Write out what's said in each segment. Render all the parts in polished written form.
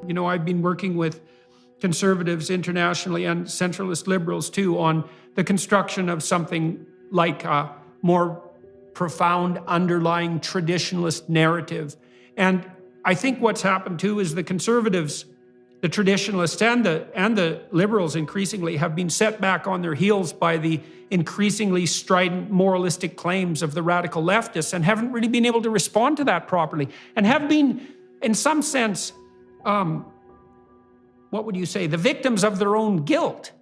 You know, I've been working with conservatives internationally and centralist liberals too on the construction of something like a more profound underlying traditionalist narrative. And I think what's happened too is the conservatives, the traditionalists and the liberals increasingly have been set back on their heels by the increasingly strident moralistic claims of the radical leftists and haven't really been able to respond to that properly and have been, in some sense, what would you say, the victims of their own guilt.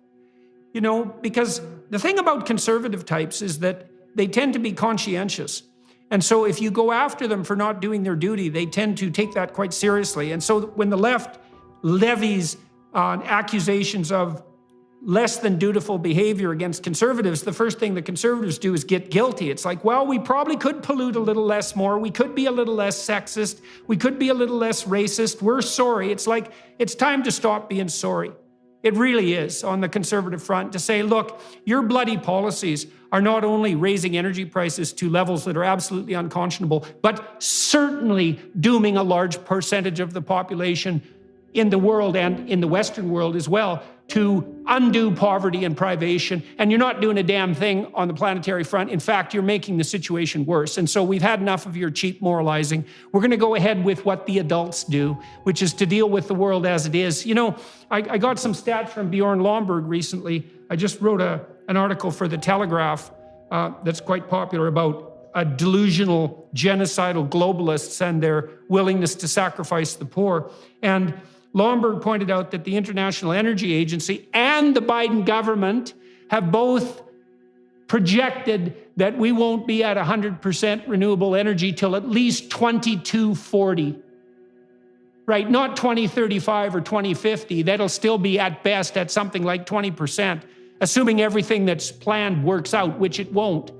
You know, because the thing about conservative types is that they tend to be conscientious. And so if you go after them for not doing their duty, they tend to take that quite seriously. And so when the left levies accusations of less than dutiful behavior against conservatives, the first thing the conservatives do is get guilty. It's like, well, we probably could pollute a little less more. We could be a little less sexist. We could be a little less racist. We're sorry. It's like, it's time to stop being sorry. It really is on the conservative front to say, look, your bloody policies are not only raising energy prices to levels that are absolutely unconscionable, but certainly dooming a large percentage of the population in the world and in the Western world as well to undue poverty and privation. And you're not doing a damn thing on the planetary front. In fact, you're making the situation worse. And so we've had enough of your cheap moralizing. We're going to go ahead with what the adults do, which is to deal with the world as it is. You know, I got some stats from Bjorn Lomborg recently. I just wrote an article for The Telegraph that's quite popular about delusional, genocidal globalists and their willingness to sacrifice the poor. And Lomborg pointed out that the International Energy Agency and the Biden government have both projected that we won't be at 100% renewable energy till at least 2240. Right, not 2035 or 2050. That'll still be at best at something like 20%, assuming everything that's planned works out, which it won't.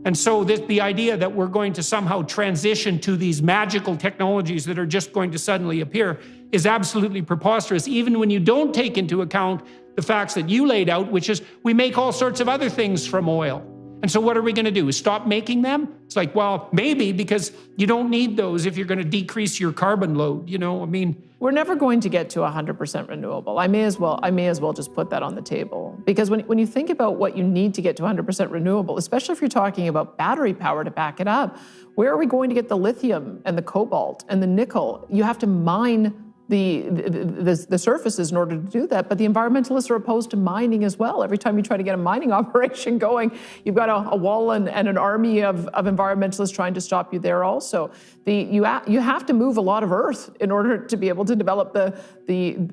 And so the idea that we're going to somehow transition to these magical technologies that are just going to suddenly appear is absolutely preposterous, even when you don't take into account the facts that you laid out, which is we make all sorts of other things from oil. And so what are we going to do? Stop making them? It's like, well, maybe, because you don't need those if you're going to decrease your carbon load. You know, I mean, we're never going to get to 100% renewable. I may as well just put that on the table. Because when you think about what you need to get to 100% renewable, especially if you're talking about battery power to back it up, where are we going to get the lithium and the cobalt and the nickel? You have to mine the surfaces in order to do that, but the environmentalists are opposed to mining as well. Every time you try to get a mining operation going, you've got a wall and an army of environmentalists trying to stop you there also. You have to move a lot of earth in order to be able to develop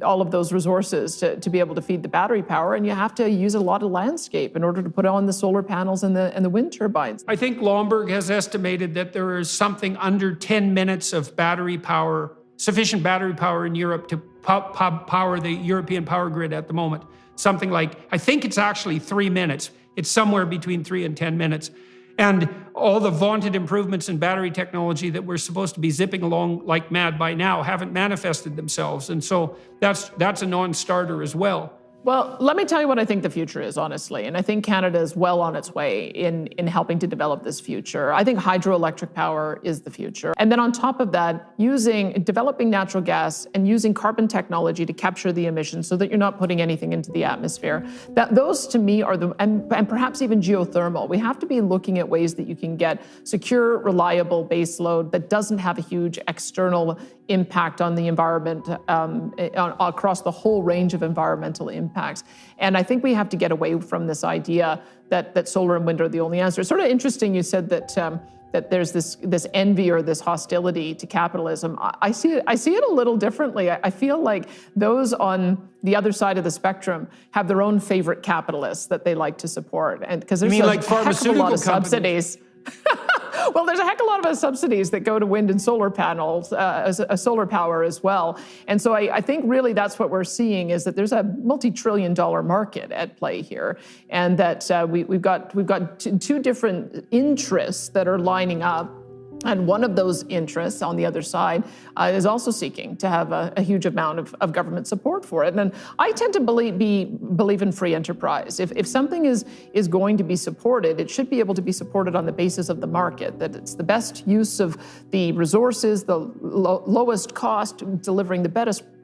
all of those resources to be able to feed the battery power, and you have to use a lot of landscape in order to put on the solar panels and the wind turbines. I think Lomborg has estimated that there is something under 10 minutes of battery power, sufficient battery power in Europe to power the European power grid at the moment. Something like, I think it's actually 3 minutes. It's somewhere between 3 and 10 minutes. And all the vaunted improvements in battery technology that we're supposed to be zipping along like mad by now haven't manifested themselves. And so that's a non-starter as well. Well, let me tell you what I think the future is, honestly. And I think Canada is well on its way in helping to develop this future. I think hydroelectric power is the future. And then on top of that, developing natural gas and using carbon technology to capture the emissions so that you're not putting anything into the atmosphere. Those to me are and perhaps even geothermal. We have to be looking at ways that you can get secure, reliable baseload that doesn't have a huge external impact on the environment across the whole range of environmental impacts. And I think we have to get away from this idea that solar and wind are the only answer. It's sort of interesting you said that there's this envy or this hostility to capitalism. I see it a little differently. I feel like those on the other side of the spectrum have their own favorite capitalists that they like to support, and because there's like pharmaceutical lot of subsidies. Well, there's a heck of a lot of subsidies that go to wind and solar panels, solar power as well. And so I think really that's what we're seeing, is that there's a multi-trillion-dollar market at play here, and that we've got two different interests that are lining up. And one of those interests on the other side is also seeking to have a huge amount of government support for it. And I tend to believe in free enterprise. If something is going to be supported, it should be able to be supported on the basis of the market, that it's the best use of the resources, the lowest cost, delivering the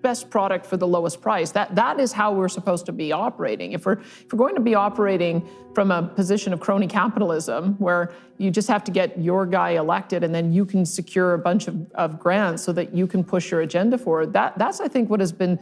best product for the lowest price. That is how we're supposed to be operating. If we're going to be operating from a position of crony capitalism, where you just have to get your guy elected and then you can secure a bunch of grants so that you can push your agenda forward, that's I think what has been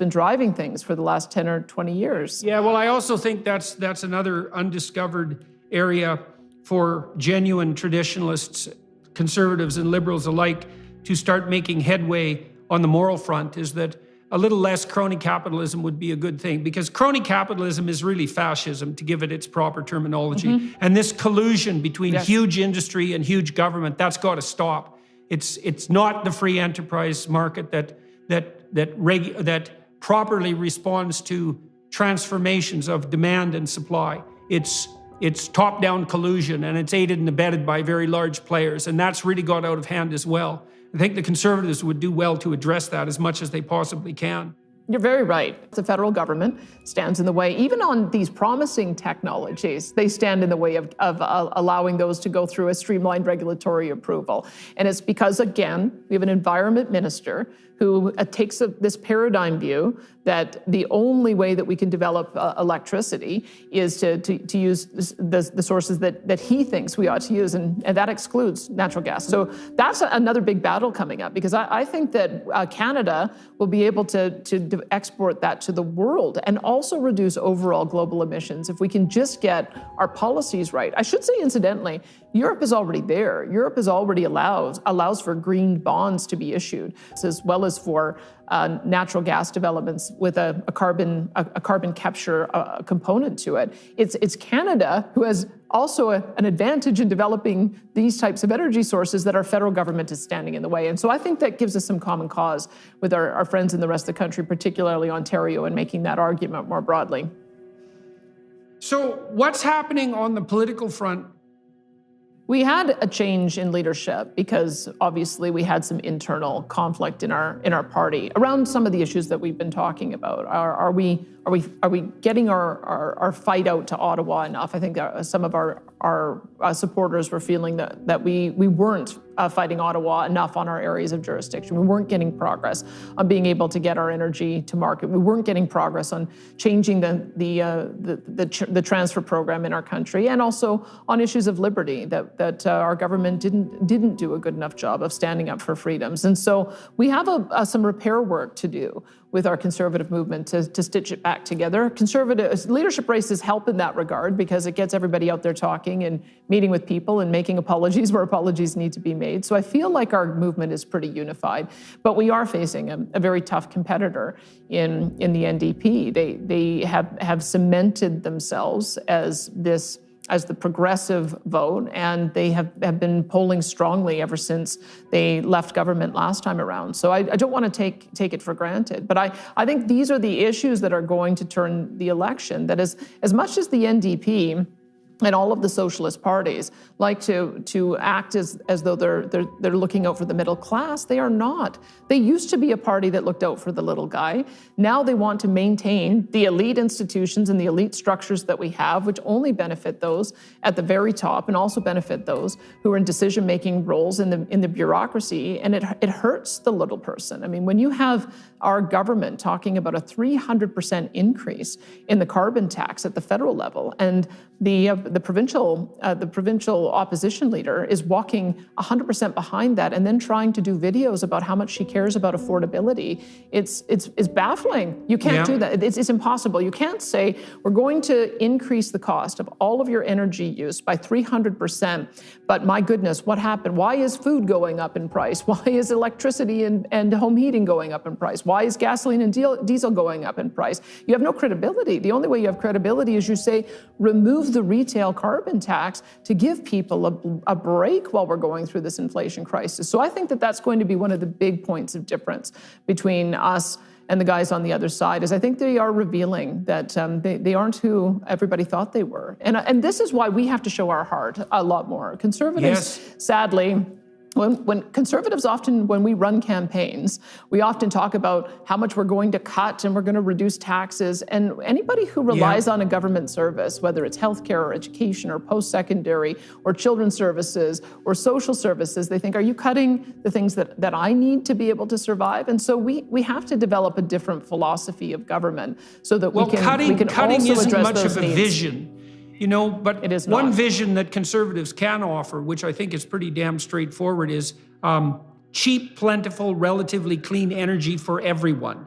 driving things for the last 10 or 20 years. Yeah, well, I also think that's another undiscovered area for genuine traditionalists, conservatives and liberals alike, to start making headway on the moral front, is that a little less crony capitalism would be a good thing, because crony capitalism is really fascism, to give it its proper terminology. And this collusion between huge industry and huge government, that's got to stop. It's not the free enterprise market that properly responds to transformations of demand and supply. It's top-down collusion, and it's aided and abetted by very large players, and that's really got out of hand as well. I think the Conservatives would do well to address that as much as they possibly can. You're very right. The federal government stands in the way. Even on these promising technologies, they stand in the way of allowing those to go through a streamlined regulatory approval. And it's because, again, we have an environment minister who takes this paradigm view that the only way that we can develop electricity is to use the sources that he thinks we ought to use, and that excludes natural gas. So that's another big battle coming up, because I think that Canada will be able to export that to the world and also reduce overall global emissions if we can just get our policies right. I should say, incidentally, Europe is already there. Europe is already allows for green bonds to be issued, as well as for natural gas developments with a carbon capture component to it. It's Canada who has also an advantage in developing these types of energy sources that our federal government is standing in the way. And so I think that gives us some common cause with our friends in the rest of the country, particularly Ontario, in making that argument more broadly. So what's happening on the political front? We had a change in leadership because obviously we had some internal conflict in our party around some of the issues that we've been talking about. Are we getting our fight out to Ottawa enough? I think some of our supporters were feeling that we weren't fighting Ottawa enough on our areas of jurisdiction. We weren't getting progress on being able to get our energy to market. We weren't getting progress on changing the transfer program in our country, and also on issues of liberty that our government didn't do a good enough job of standing up for freedoms. And so we have some repair work to do with our conservative movement to stitch it back together. Conservative leadership races help in that regard, because it gets everybody out there talking and meeting with people and making apologies where apologies need to be made. So I feel like our movement is pretty unified, but we are facing a very tough competitor in the NDP. They have cemented themselves as the progressive vote, and they have been polling strongly ever since they left government last time around. So I don't want to take it for granted, but I think these are the issues that are going to turn the election. That is, as much as the NDP and all of the socialist parties like to act as though they're looking out for the middle class, they are not. They used to be a party that looked out for the little guy. Now they want to maintain the elite institutions and the elite structures that we have, which only benefit those at the very top and also benefit those who are in decision-making roles in the bureaucracy, and it hurts the little person. I mean, when you have our government talking about a 300% increase in the carbon tax at the federal level, and the provincial opposition leader is walking 100% behind that, and then trying to do videos about how much she cares about affordability. It's baffling. You can't do that. It's impossible. You can't say we're going to increase the cost of all of your energy use by 300%, but my goodness, what happened? Why is food going up in price? Why is electricity and home heating going up in price? Why is gasoline and diesel going up in price? You have no credibility. The only way you have credibility is you say, remove the retail carbon tax to give people a break while we're going through this inflation crisis. So I think that that's going to be one of the big points of difference between us and the guys on the other side, is I think they are revealing that they aren't who everybody thought they were. And this is why we have to show our heart a lot more. Conservatives, sadly, When conservatives often, when we run campaigns, we often talk about how much we're going to cut and we're going to reduce taxes. And anybody who relies on a government service, whether it's healthcare or education or post-secondary or children's services or social services, they think, are you cutting the things that I need to be able to survive? And so we have to develop a different philosophy of government so that we can cutting also isn't address much those of a needs. vision. You know, but It is one not. vision that conservatives can offer, which I think is pretty damn straightforward, is cheap, plentiful, relatively clean energy for everyone.